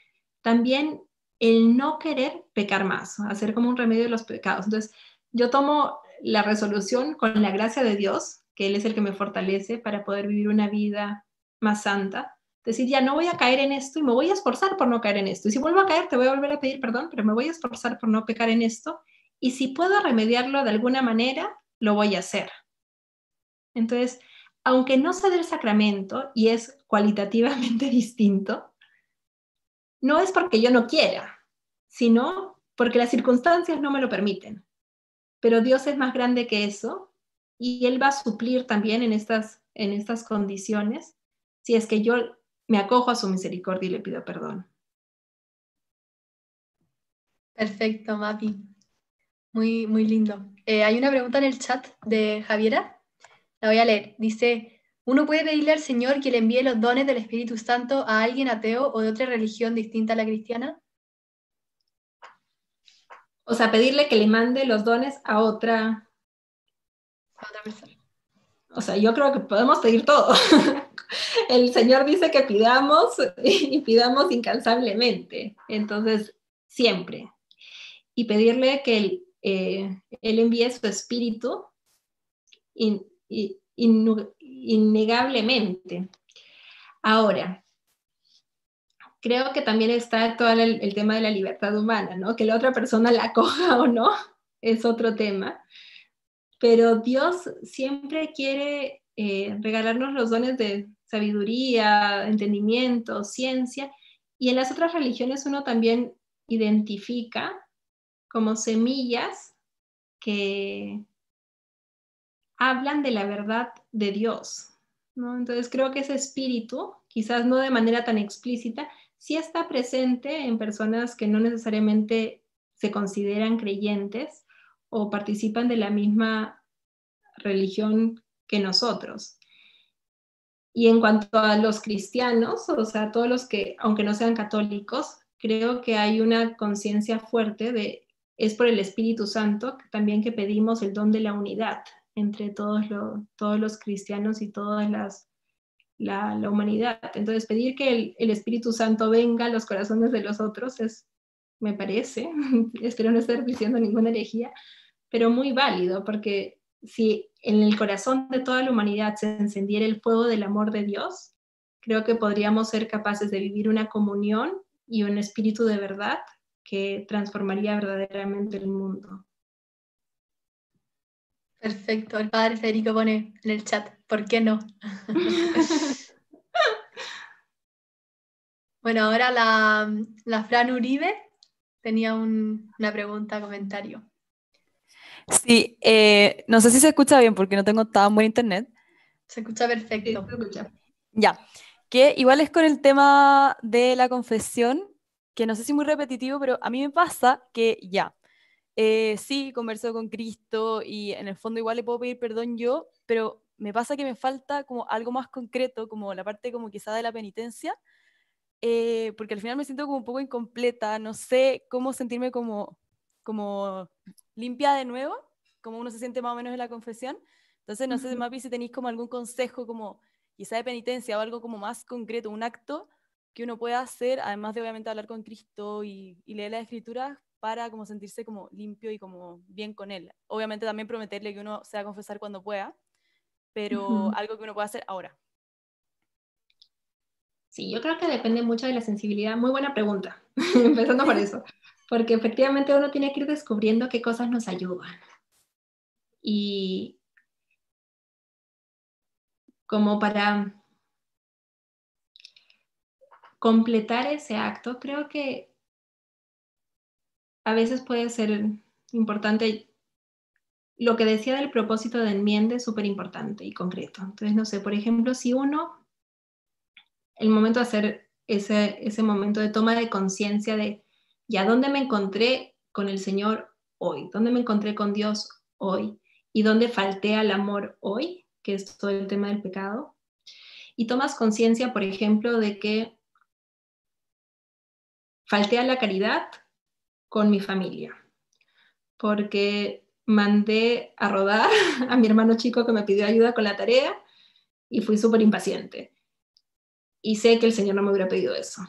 también el no querer pecar más, hacer como un remedio de los pecados. Entonces, yo tomo la resolución con la gracia de Dios, que Él es el que me fortalece para poder vivir una vida más santa. Decir, ya no voy a caer en esto y me voy a esforzar por no caer en esto. Y si vuelvo a caer, te voy a volver a pedir perdón, pero me voy a esforzar por no pecar en esto. Y si puedo remediarlo de alguna manera, lo voy a hacer. Entonces, aunque no sea del sacramento y es cualitativamente distinto, no es porque yo no quiera, sino porque las circunstancias no me lo permiten. Pero Dios es más grande que eso y Él va a suplir también en estas condiciones si es que yo me acojo a su misericordia y le pido perdón. Perfecto, Mapi. Muy, muy lindo. Hay una pregunta en el chat de Javiera. La voy a leer. Dice, ¿uno puede pedirle al Señor que le envíe los dones del Espíritu Santo a alguien ateo o de otra religión distinta a la cristiana? O sea, pedirle que le mande los dones a otra persona. O sea, yo creo que podemos pedir todo. El Señor dice que pidamos y pidamos incansablemente. Entonces, siempre. Y pedirle que Él envíe su espíritu innegablemente. Ahora, creo que también está todo el tema de la libertad humana, ¿no? Que la otra persona la acoja o no, es otro tema. Pero Dios siempre quiere regalarnos los dones de sabiduría, entendimiento, ciencia, y en las otras religiones uno también identifica como semillas que hablan de la verdad de Dios, ¿no? Entonces creo que ese espíritu, quizás no de manera tan explícita, sí está presente en personas que no necesariamente se consideran creyentes o participan de la misma religión que nosotros. Y en cuanto a los cristianos, o sea, todos los que, aunque no sean católicos, creo que hay una conciencia fuerte de, es por el Espíritu Santo también que pedimos el don de la unidad entre todos los cristianos y toda la humanidad. Entonces, pedir que el Espíritu Santo venga a los corazones de los otros es, me parece, espero no estar diciendo ninguna herejía, pero muy válido, porque si en el corazón de toda la humanidad se encendiera el fuego del amor de Dios, creo que podríamos ser capaces de vivir una comunión y un espíritu de verdad que transformaría verdaderamente el mundo. Perfecto, el padre Federico pone en el chat, ¿por qué no? Bueno, ahora la Fran Uribe tenía una pregunta, comentario. Sí, no sé si se escucha bien porque no tengo tan buen internet. Se escucha perfecto. Sí, se escucha. Ya, que igual es con el tema de la confesión, que no sé si es muy repetitivo, pero a mí me pasa que sí, converso con Cristo y en el fondo igual le puedo pedir perdón yo, pero me pasa que me falta como algo más concreto, como la parte como quizá de la penitencia, porque al final me siento como un poco incompleta, no sé cómo sentirme como limpia de nuevo, como uno se siente más o menos en la confesión. Entonces no sé, Mapi, si tenéis como algún consejo como quizá de penitencia o algo como más concreto, un acto que uno pueda hacer, además de obviamente hablar con Cristo y leer las Escrituras, para como sentirse como limpio y como bien con Él. Obviamente también prometerle que uno se va a confesar cuando pueda, pero algo que uno pueda hacer ahora. Sí, yo creo que depende mucho de la sensibilidad. Muy buena pregunta, empezando por eso, porque efectivamente uno tiene que ir descubriendo qué cosas nos ayudan. Y como para completar ese acto, creo que a veces puede ser importante. Lo que decía del propósito de enmienda es súper importante y concreto. Entonces, no sé, por ejemplo, si uno, el momento de hacer ese momento de toma de conciencia de, ya, ¿dónde me encontré con el Señor hoy? ¿Dónde me encontré con Dios hoy? ¿Y dónde falté al amor hoy? que es todo el tema del pecado, y tomas conciencia, por ejemplo, de que falté a la caridad con mi familia, porque mandé a rodar a mi hermano chico que me pidió ayuda con la tarea y fui súper impaciente. Y sé que el Señor no me hubiera pedido eso.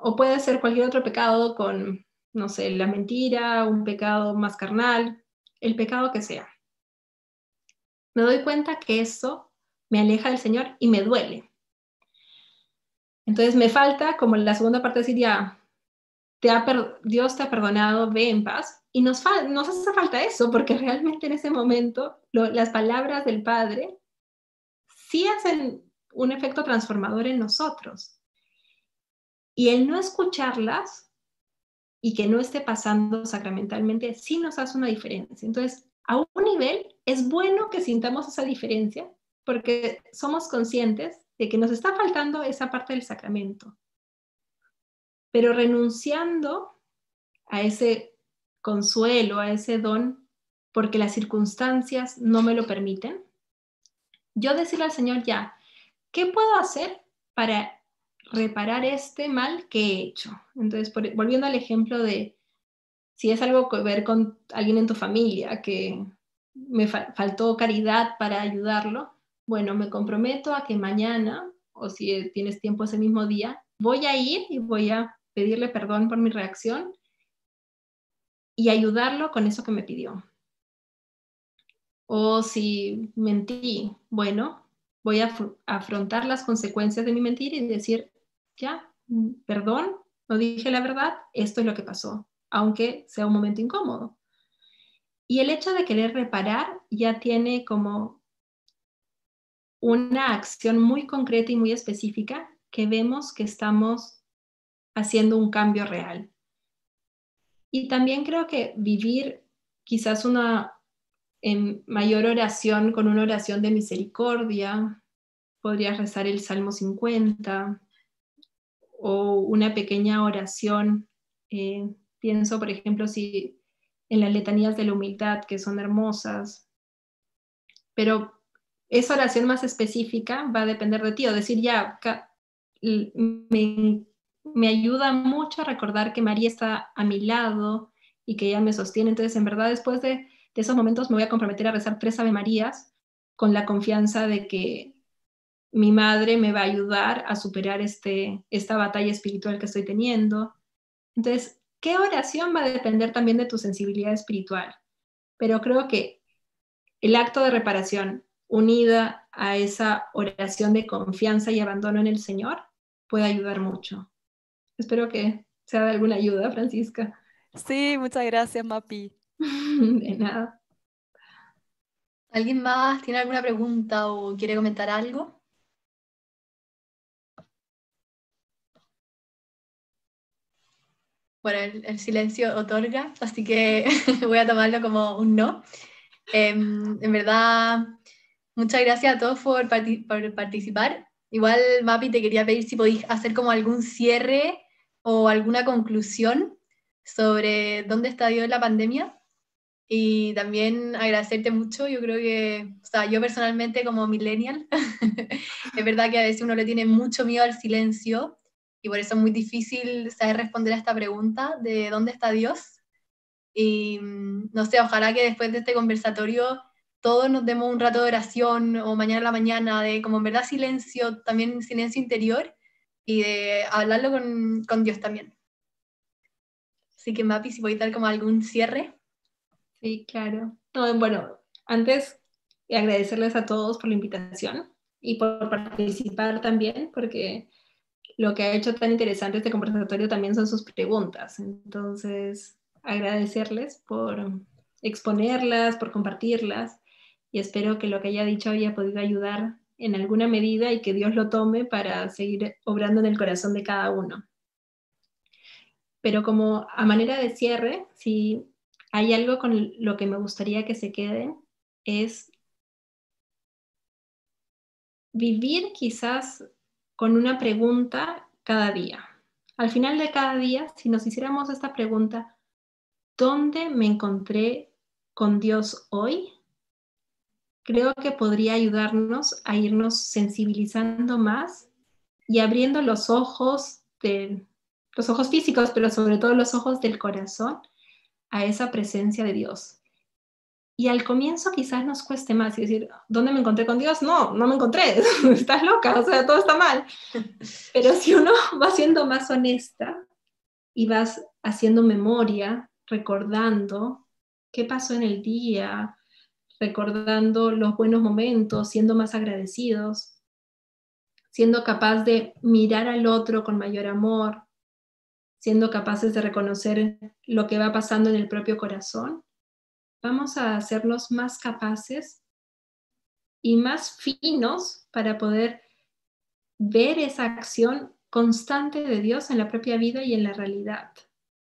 O puede ser cualquier otro pecado con, no sé, la mentira, un pecado más carnal, el pecado que sea. Me doy cuenta que eso me aleja del Señor y me duele. Entonces me falta, como en la segunda parte, decir ya, Dios te ha perdonado, ve en paz. Y nos hace falta eso, porque realmente en ese momento las palabras del Padre sí hacen un efecto transformador en nosotros. Y el no escucharlas y que no esté pasando sacramentalmente sí nos hace una diferencia. Entonces, a un nivel es bueno que sintamos esa diferencia porque somos conscientes de que nos está faltando esa parte del sacramento. Pero renunciando a ese consuelo, a ese don, porque las circunstancias no me lo permiten, yo decirle al Señor ya, ¿qué puedo hacer para reparar este mal que he hecho? Entonces, volviendo al ejemplo de si es algo que ver con alguien en tu familia que me faltó caridad para ayudarlo, bueno, me comprometo a que mañana, o si tienes tiempo ese mismo día, voy a ir y voy a pedirle perdón por mi reacción y ayudarlo con eso que me pidió. O si mentí, bueno, voy a afrontar las consecuencias de mi mentira y decir, ya, perdón, no dije la verdad, esto es lo que pasó, aunque sea un momento incómodo. Y el hecho de querer reparar ya tiene como una acción muy concreta y muy específica que vemos que estamos haciendo un cambio real. Y también creo que vivir quizás una mayor oración con una oración de misericordia, podrías rezar el Salmo 50 o una pequeña oración. Pienso, por ejemplo, si en las letanías de la humildad, que son hermosas, pero esa oración más específica va a depender de ti, o decir ya, me ayuda mucho a recordar que María está a mi lado y que ella me sostiene. Entonces, en verdad, después de esos momentos me voy a comprometer a rezar 3 Ave Marías con la confianza de que mi madre me va a ayudar a superar esta batalla espiritual que estoy teniendo. Entonces, ¿qué oración va a depender también de tu sensibilidad espiritual? Pero creo que el acto de reparación unida a esa oración de confianza y abandono en el Señor puede ayudar mucho. Espero que sea de alguna ayuda, Francisca. Sí, muchas gracias, Mapi. De nada. ¿Alguien más tiene alguna pregunta o quiere comentar algo? Bueno, el silencio otorga, así que voy a tomarlo como un no. En verdad, muchas gracias a todos por participar. Igual, Mapi, te quería pedir si podéis hacer como algún cierre o alguna conclusión sobre dónde está Dios en la pandemia. Y también agradecerte mucho. Yo creo que, o sea, yo personalmente como millennial, es verdad que a veces uno le tiene mucho miedo al silencio y por eso es muy difícil saber responder a esta pregunta de dónde está Dios. Y no sé, ojalá que después de este conversatorio todos nos demos un rato de oración o mañana a la mañana de como en verdad silencio, también silencio interior y de hablarlo con Dios también. Así que Mapi, si podéis dar como algún cierre. Sí, claro. No, bueno, antes agradecerles a todos por la invitación y por participar también, porque lo que ha hecho tan interesante este conversatorio también son sus preguntas. Entonces, agradecerles por exponerlas, por compartirlas, y espero que lo que haya dicho haya podido ayudar en alguna medida y que Dios lo tome para seguir obrando en el corazón de cada uno. Pero como a manera de cierre, si hay algo con lo que me gustaría que se queden, es vivir quizás con una pregunta cada día. Al final de cada día, si nos hiciéramos esta pregunta, ¿dónde me encontré con Dios hoy? creo que podría ayudarnos a irnos sensibilizando más y abriendo los ojos físicos, pero sobre todo los ojos del corazón a esa presencia de Dios. Y al comienzo quizás nos cueste más y decir, ¿dónde me encontré con Dios? No, no me encontré, estás loca, o sea, todo está mal. Pero si uno va siendo más honesta y vas haciendo memoria, recordando qué pasó en el día, recordando los buenos momentos, siendo más agradecidos, siendo capaz de mirar al otro con mayor amor, siendo capaces de reconocer lo que va pasando en el propio corazón, vamos a hacernos más capaces y más finos para poder ver esa acción constante de Dios en la propia vida y en la realidad.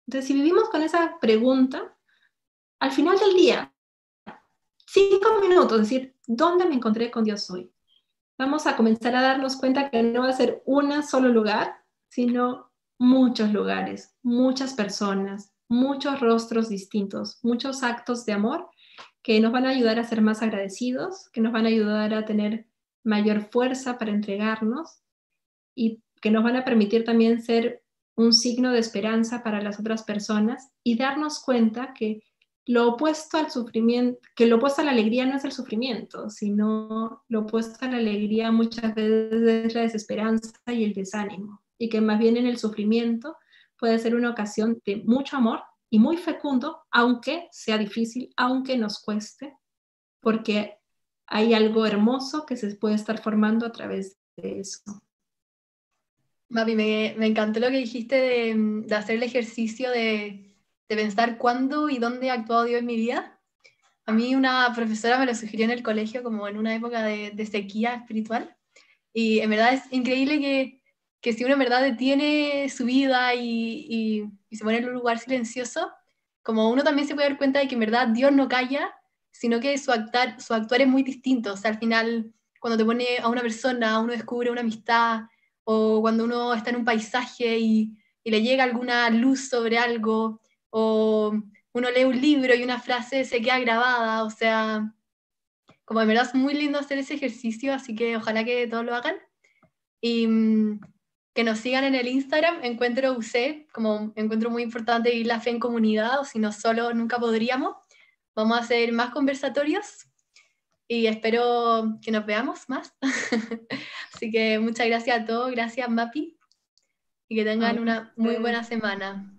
Entonces, si vivimos con esa pregunta, al final del día, 5 minutos, es decir, ¿dónde me encontré con Dios hoy? Vamos a comenzar a darnos cuenta que no va a ser un solo lugar, sino muchos lugares, muchas personas, muchos rostros distintos, muchos actos de amor que nos van a ayudar a ser más agradecidos, que nos van a ayudar a tener mayor fuerza para entregarnos y que nos van a permitir también ser un signo de esperanza para las otras personas y darnos cuenta que lo opuesto al sufrimiento, que lo opuesto a la alegría no es el sufrimiento, sino lo opuesto a la alegría muchas veces es la desesperanza y el desánimo, y que más bien en el sufrimiento puede ser una ocasión de mucho amor y muy fecundo, aunque sea difícil, aunque nos cueste, porque hay algo hermoso que se puede estar formando a través de eso. Mapi, me encantó lo que dijiste de hacer el ejercicio de pensar cuándo y dónde ha actuado Dios en mi vida. A mí una profesora me lo sugirió en el colegio como en una época de sequía espiritual. Y en verdad es increíble que si uno en verdad detiene su vida y se pone en un lugar silencioso, como uno también se puede dar cuenta de que en verdad Dios no calla, sino que su actuar es muy distinto. O sea, al final, cuando te pone a una persona, uno descubre una amistad, o cuando uno está en un paisaje y le llega alguna luz sobre algo, o uno lee un libro y una frase se queda grabada, o sea, como de verdad es muy lindo hacer ese ejercicio, así que ojalá que todos lo hagan. Y que nos sigan en el Instagram, Encuentro UC, como encuentro muy importante vivir la fe en comunidad, o si no solo nunca podríamos. Vamos a hacer más conversatorios y espero que nos veamos más. Así que muchas gracias a todos, gracias Mapi, y que tengan una muy buena semana.